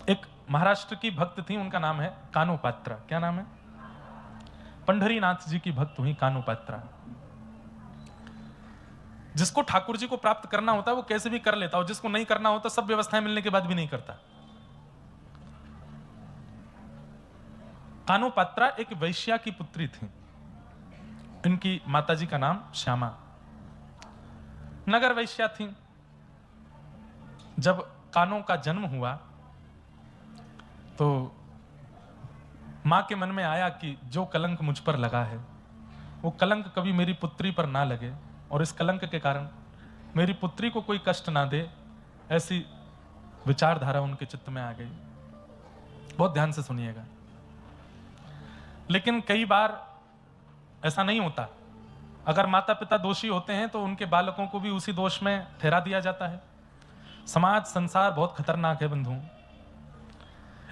एक महाराष्ट्र की भक्त थी, उनका नाम है कानोपात्रा। क्या नाम है? पंढरीनाथ जी की भक्त हुई कानोपात्रा। जिसको ठाकुर जी को प्राप्त करना होता है वो कैसे भी कर लेता, और जिसको नहीं करना होता सब व्यवस्थाएं मिलने के बाद भी नहीं करता। कानोपात्रा एक वैश्या की पुत्री थी। इनकी माताजी का नाम श्यामा, नगर वैश्या थी। जब कानों का जन्म हुआ तो मां के मन में आया कि जो कलंक मुझ पर लगा है वो कलंक कभी मेरी पुत्री पर ना लगे, और इस कलंक के कारण मेरी पुत्री को कोई कष्ट ना दे, ऐसी विचारधारा उनके चित्त में आ गई। बहुत ध्यान से सुनिएगा। लेकिन कई बार ऐसा नहीं होता। अगर माता पिता दोषी होते हैं तो उनके बालकों को भी उसी दोष में ठहरा दिया जाता है। समाज संसार बहुत खतरनाक है बंधुओं।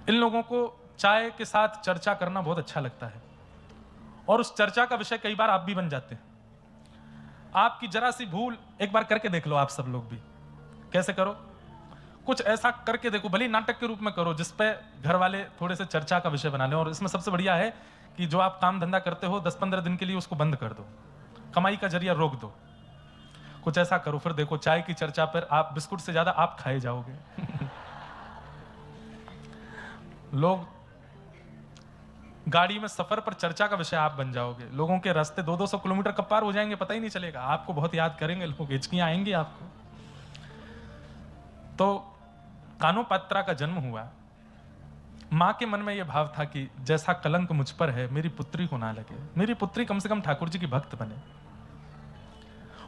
इन लोगों को चाय के साथ चर्चा करना बहुत अच्छा लगता है, और उस चर्चा का विषय कई बार आप भी बन जाते हैं। आपकी जरा सी भूल एक बार करके देख लो, आप सब लोग भी। कैसे करो? कुछ ऐसा करके देखो, भले नाटक के रूप में करो, जिसपे घर वाले थोड़े से चर्चा का विषय बना लें। और इसमें सबसे बढ़िया है कि जो आप काम धंधा करते हो 10-15 दिन के लिए उसको बंद कर दो, कमाई का जरिया रोक दो। कुछ ऐसा करो, फिर देखो चाय की चर्चा पर आप बिस्कुट से ज्यादा आप खाए जाओगे। लोग गाड़ी में सफर पर चर्चा का विषय आप बन जाओगे। लोगों के रास्ते 200-200 किलोमीटर कब पार हो जाएंगे पता ही नहीं चलेगा। आपको बहुत याद करेंगे लोग, हिचकियां आएंगी आपको। तो कानोपात्रा का जन्म हुआ। मां के मन में यह भाव था कि जैसा कलंक मुझ पर है मेरी पुत्री को ना लगे, मेरी पुत्री कम से कम ठाकुर जी की भक्त बने।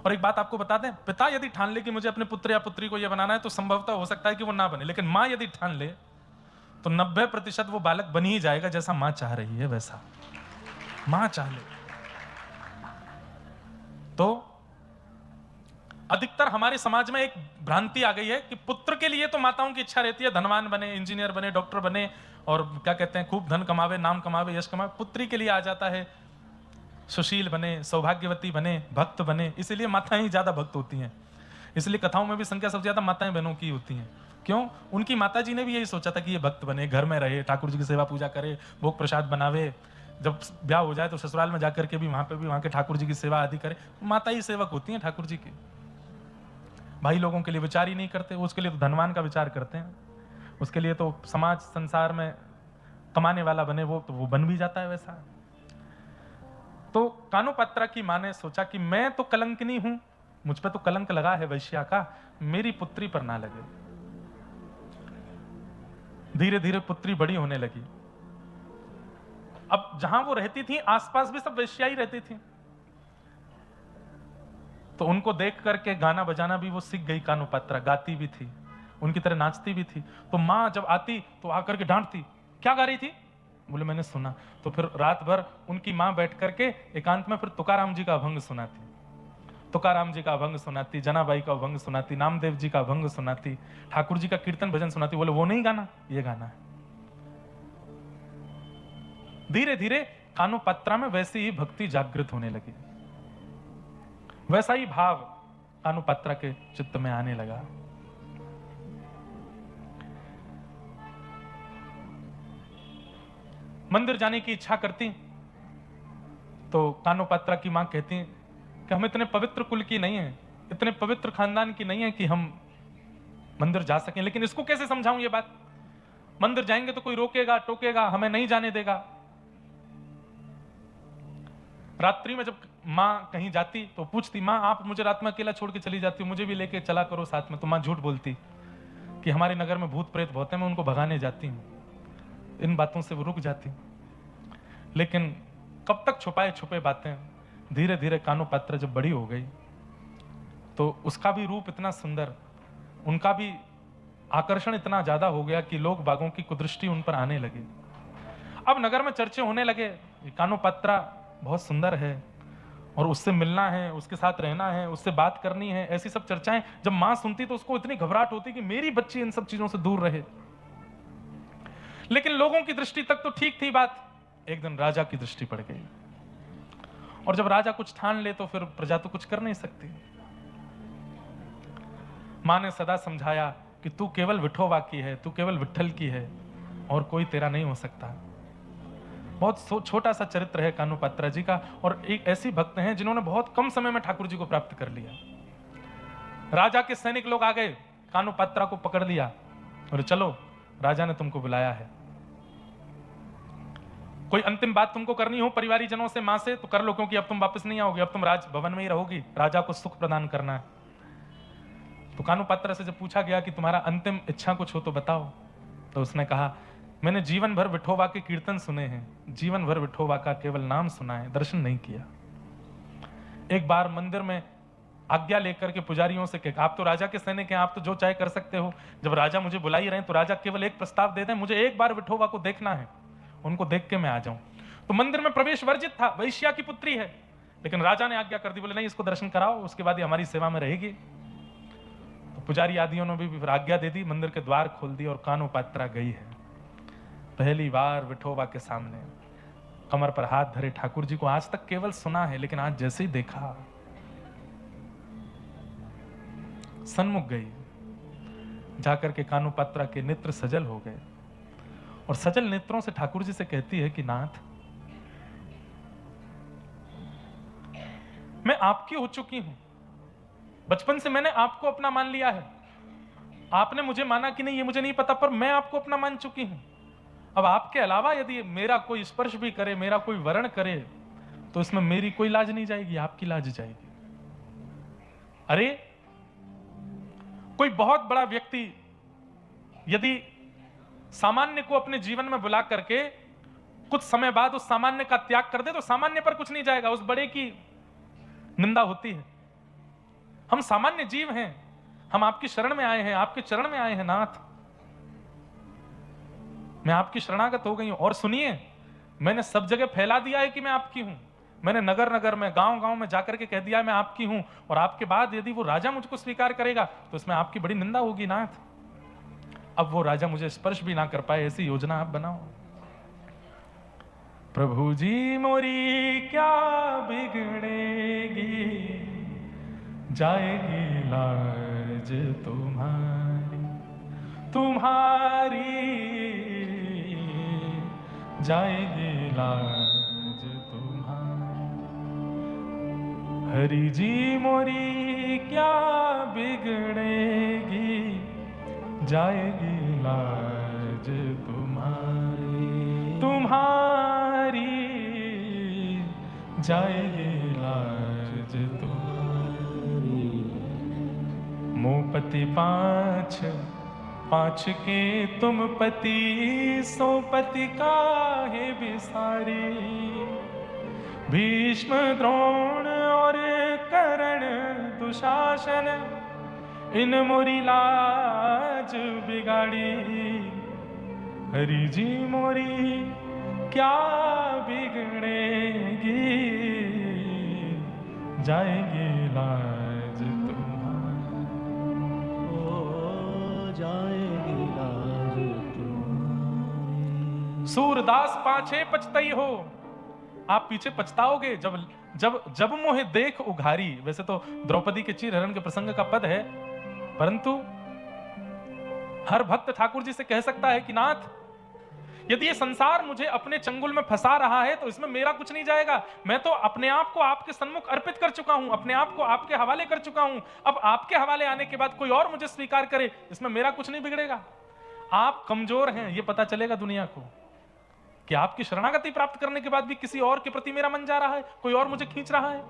और एक बात आपको बता दें, पिता यदि ठान ले कि मुझे अपने पुत्र या पुत्री को यह बनाना है तो संभवतः हो सकता है कि वो ना बने, लेकिन मां यदि ठान ले तो 90% वो बालक बन ही जाएगा जैसा मां चाह रही है वैसा। मां चाह ले तो अधिकतर हमारे समाज में एक भ्रांति आ गई है कि पुत्र के लिए तो माताओं की इच्छा रहती है धनवान बने, इंजीनियर बने, डॉक्टर बने, और क्या कहते हैं खूब धन कमावे, नाम कमावे, यश कमावे। पुत्री के लिए आ जाता है सुशील बने, सौभाग्यवती बने, भक्त बने। इसीलिए माताएं ही ज्यादा भक्त होती हैं। इसलिए कथाओं में भी संख्या सबसे ज्यादा माताएं बहनों की होती हैं। क्यों? उनकी माताजी ने भी यही सोचा था कि ये भक्त बने, घर में रहे, ठाकुर जी की सेवा पूजा करे, भोग प्रसाद बनावे, जब ब्याह हो जाए तो ससुराल में जाकर के भी वहां के ठाकुर जी की सेवा आदि करे। माता ही सेवक होती हैं ठाकुर जी की। भाई लोगों के लिए विचार ही नहीं करते, उसके लिए तो धनवान का विचार करते हैं। उसके लिए तो समाज संसार में कमाने वाला बने, वो तो वो बन भी जाता है वैसा। तो कानोपात्रा की मां ने सोचा कि मैं तो कलंकिनी हूं, मुझ पे तो कलंक लगा है वैश्या का, मेरी पुत्री पर ना लगे। धीरे धीरे पुत्री बड़ी होने लगी। अब जहां वो रहती थी आसपास भी सब वैश्या ही रहती थी, तो उनको देख करके गाना बजाना भी वो सीख गई। कानोपात्रा गाती भी थी, उनकी तरह नाचती भी थी। तो मां जब आती तो आकर के डांटती, क्या गा रही थी? बोले मैंने सुना। तो फिर रात भर उनकी मां बैठ करके एकांत में फिर तुकाराम जी का अभंग सुनाती, तुकाराम जी का अभंग सुनाती, जनाबाई का अभंग सुनाती, नामदेव जी का अभंग सुनाती, ठाकुर जी का कीर्तन भजन सुनाती। बोले वो नहीं गाना, ये गाना है। धीरे धीरे कानोपात्रा में वैसी ही भक्ति जागृत होने लगी, वैसा ही भाव कानोपात्रा के चित्त में आने लगा। मंदिर जाने की इच्छा करती तो कानोपात्रा की मां कहती कि हम इतने पवित्र कुल की नहीं है, इतने पवित्र खानदान की नहीं है कि हम मंदिर जा सकें। लेकिन इसको कैसे समझाऊं ये बात? मंदिर जाएंगे तो कोई रोकेगा टोकेगा, हमें नहीं जाने देगा। रात्रि में जब मां कहीं जाती तो पूछती, मां आप मुझे रात में अकेला छोड़ के चली जाती हो, मुझे भी लेके चला करो साथ में। तो मां झूठ बोलती कि हमारे नगर में भूत प्रेत बहुत है, मैं उनको भगाने जाती हूं। इन बातों से वो रुक जाती। लेकिन कब तक छुपाए छुपे बातें। धीरे धीरे कानोपात्रा जब बड़ी हो गई तो उसका भी रूप इतना सुंदर, उनका भी आकर्षण इतना ज्यादा हो गया कि लोग बागों की कुदृष्टि उन पर आने लगी। अब नगर में चर्चे होने लगे, कानोपात्रा बहुत सुंदर है और उससे मिलना है, उसके साथ रहना है, उससे बात करनी है, ऐसी सब चर्चाएं। जब मां सुनती तो उसको इतनी घबराहट होती कि मेरी बच्ची इन सब चीजों से दूर रहे। लेकिन लोगों की दृष्टि तक तो ठीक थी बात। एक दिन राजा की दृष्टि पड़ गई, और जब राजा कुछ ठान ले तो फिर प्रजा तो कुछ कर नहीं सकती। मां ने सदा समझाया कि तू केवल विठोबा की है, तू केवल विठ्ठल की है और कोई तेरा नहीं हो सकता। बहुत छोटा सा चरित्र है कानूपात्रा जी का, और एक ऐसी भक्त हैं जिन्होंने बहुत कम समय में ठाकुर जी को प्राप्त कर लिया। राजा के सैनिक लोग आ गए, कानूपात्रा को पकड़ लिया और चलो राजा ने तुमको बुलाया है, कोई अंतिम बात तुमको करनी हो परिवारी जनों से, मां से, तो कर लो, क्योंकि अब तुम वापस नहीं आओगे, अब तुम राज भवन में ही रहोगी, राजा को सुख प्रदान करना है। तो कानूपात्रा से जब पूछा गया कि तुम्हारा अंतिम इच्छा कुछ हो तो बताओ, तो उसने कहा मैंने जीवन भर विठोबा के कीर्तन सुने हैं, जीवन भर विठोबा का केवल नाम सुना है, दर्शन नहीं किया। एक बार मंदिर में आज्ञा लेकर के पुजारियों से कहा, आप तो राजा के सैनिक हैं, आप तो जो चाहे कर सकते हो, जब राजा मुझे बुला ही रहे हैं तो राजा केवल एक प्रस्ताव दे दें, मुझे एक बार विठोबा को देखना है, उनको देख के मैं आ जाऊं। तो मंदिर में प्रवेश वर्जित था, वैश्या की पुत्री है, लेकिन राजा ने आज्ञा कर दी, बोले नहीं इसको दर्शन कराओ, उसके बाद ये हमारी सेवा में रहेगी। तो पुजारी आदियों ने भी आज्ञा दे दी, मंदिर के द्वार खोल दिए और कानूपात्रा गई है। पहली बार विठोबा के सामने कमर पर हाथ धरे ठाकुर जी को आज तक केवल सुना है, लेकिन आज जैसे ही देखा सन्मुख गई, जाकर के कानूपात्रा के नेत्र सजल हो गए और सजल नेत्रों से ठाकुर जी से कहती है कि नाथ, मैं आपकी हो चुकी हूं, बचपन से मैंने आपको अपना मान लिया है, आपने मुझे माना कि नहीं ये मुझे नहीं पता, पर मैं आपको अपना मान चुकी हूं। अब आपके अलावा यदि मेरा कोई स्पर्श भी करे, मेरा कोई वर्ण करे, तो इसमें मेरी कोई लाज नहीं जाएगी, आपकी लाज जाएगी। अरे कोई बहुत बड़ा व्यक्ति यदि सामान्य को अपने जीवन में बुला करके कुछ समय बाद उस सामान्य का त्याग कर दे, तो सामान्य पर कुछ नहीं जाएगा, उस बड़े की निंदा होती है। हम सामान्य जीव हैं, हम आपकी शरण में आए हैं, आपके चरण में आए हैं नाथ, मैं आपकी शरणागत हो गई हूं। और सुनिए, मैंने सब जगह फैला दिया है कि मैं आपकी हूं, मैंने नगर नगर में, गांव गांव में जाकर के कह दिया है मैं आपकी हूं, और आपके बाद यदि वो राजा मुझको स्वीकार करेगा तो इसमें आपकी बड़ी निंदा होगी नाथ। अब वो राजा मुझे स्पर्श भी ना कर पाए, ऐसी योजना आप बनाओ। प्रभु जी मोरी क्या बिगड़ेगी, जाएगी लाज तुम्हारी, तुम्हारी जाएगी लाज तुम्हारी। हरि जी मोरी क्या बिगड़ेगी, जाएगी लाज तुम्हारी, तुम्हारी जाएगी लाज तुम्हारी। मोपति पाँच पाँच के तुम पति, सो पति काहे बिसारी। भीष्म द्रोण और कर्ण दुशासन, इन मोरी लाज बिगाड़ी। हरि जी मोरी क्या बिगड़ेगी, जाएगी लाज तुम्हारी, ओ जाएगी लाज तुम्हारी। सूरदास पाछे पछतई हो, आप पीछे पछताओगे जब जब जब मोहे देख उघारी। वैसे तो द्रौपदी के चीरहरण के प्रसंग का पद है, परंतु हर भक्त ठाकुर जी से कह सकता है कि नाथ, यदि ये संसार मुझे अपने चंगुल में फंसा रहा है तो इसमें मेरा कुछ नहीं जाएगा। मैं तो अपने आप को आपके सन्मुख अर्पित कर चुका हूं, अपने आप को आपके हवाले कर चुका हूं। अब आपके हवाले आने के बाद कोई और मुझे स्वीकार करे, इसमें मेरा कुछ नहीं बिगड़ेगा। आप कमजोर हैं, ये पता चलेगा दुनिया को कि आपकी शरणागति प्राप्त करने के बाद भी किसी और के प्रति मेरा मन जा रहा है, कोई और मुझे खींच रहा है।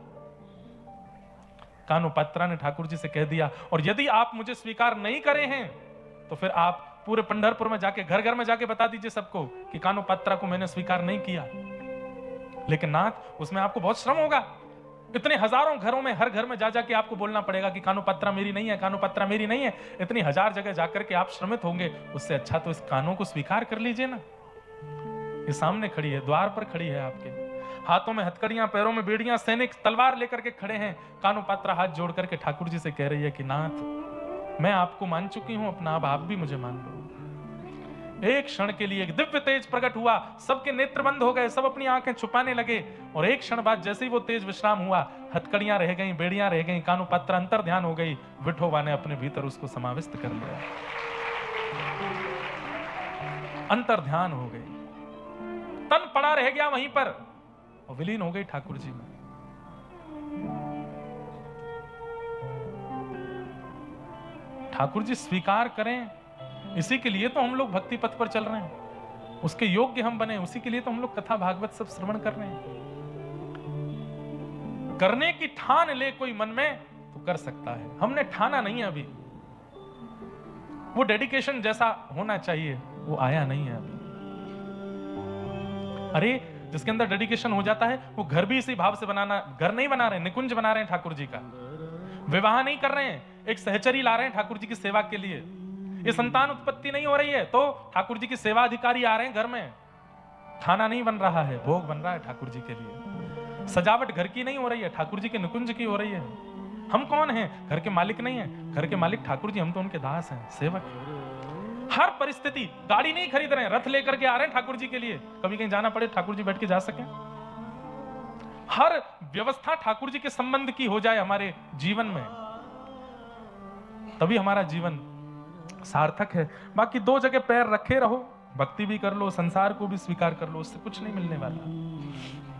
कानूपात्रा ने ठाकुर जी से कह दिया, और यदि आप मुझे स्वीकार नहीं करे हैं तो फिर आप पूरे पंढरपुर में जाके घर घर में जाके बता दीजिए सबको कि कानूपात्रा को मैंने स्वीकार नहीं किया। लेकिन नाथ, उसमें आपको बहुत श्रम होगा, इतने हजारों घरों में हर घर में जा जाके आपको बोलना पड़ेगा कि कानूपात्रा मेरी नहीं है, कानूपात्रा मेरी नहीं है। इतनी हजार जगह जाकर के आप श्रमित होंगे, उससे अच्छा तो इस कानों को स्वीकार कर लीजिए ना। ये सामने खड़ी है, द्वार पर खड़ी है, आपके हाथों में हथकड़ियां, पैरों में बेड़ियां, सैनिक तलवार लेकर के खड़े हैं। कानूपात्रा हाथ जोड़ करके ठाकुर जी से कह रही है कि नाथ, मैं आपको मान चुकी हूं अपना, अब आप भी मुझे मान लो। एक क्षण के लिए एक दिव्य तेज प्रकट हुआ, सबके नेत्र बंद हो गए, सब अपनी आंखें छुपाने लगे, और एक क्षण बाद जैसे ही वो तेज विश्राम हुआ, हथकड़ियां रह गईं, बेड़ियां रह गईं, कानुपात्र अंतर ध्यान हो गई, विठोबा ने अपने भीतर उसको समाविष्ट कर लिया, अंतर ध्यान हो गई, तन पड़ा रह गया वहीं पर और विलीन हो गई ठाकुर जी में। ठाकुर जी स्वीकार करें, इसी के लिए तो हम लोग भक्ति पथ पर चल रहे हैं, उसके योग्य हम बने, उसी के लिए तो हम लोग कथा भागवत सब श्रवण कर रहे हैं। करने की ठान ले कोई मन में तो कर सकता है, हमने ठाना नहीं है अभी, वो डेडिकेशन जैसा होना चाहिए वो आया नहीं है अभी। अरे जिसके अंदर डेडिकेशन हो जाता है वो घर भी इसी भाव से बनाना, घर नहीं बना रहे, निकुंज बना रहे हैं ठाकुर जी का, विवाह नहीं कर रहे हैं, एक सहचरी ला रहे हैं ठाकुर जी की सेवा के लिए, ये संतान उत्पत्ति नहीं हो रही है तो ठाकुर जी की सेवा अधिकारी आ रहे हैं घर में, खाना नहीं बन रहा है, भोग बन रहा है ठाकुर जी के लिए, सजावट घर की नहीं हो रही है, ठाकुर जी के निकुंज की हो रही है। हम कौन हैं? घर के मालिक नहीं है, घर के मालिक ठाकुर जी, हम तो उनके दास हैं, सेवक। हर परिस्थिति, गाड़ी नहीं खरीद रहे हैं, रथ लेकर के आ रहे हैं ठाकुर जी के लिए, कभी कहीं जाना पड़े ठाकुर जी बैठ के जा सके। हर व्यवस्था ठाकुर जी के संबंध की हो जाए हमारे जीवन में, तभी हमारा जीवन सार्थक है। बाकी दो जगह पैर रखे रहो, भक्ति भी कर लो, संसार को भी स्वीकार कर लो, उससे कुछ नहीं मिलने वाला।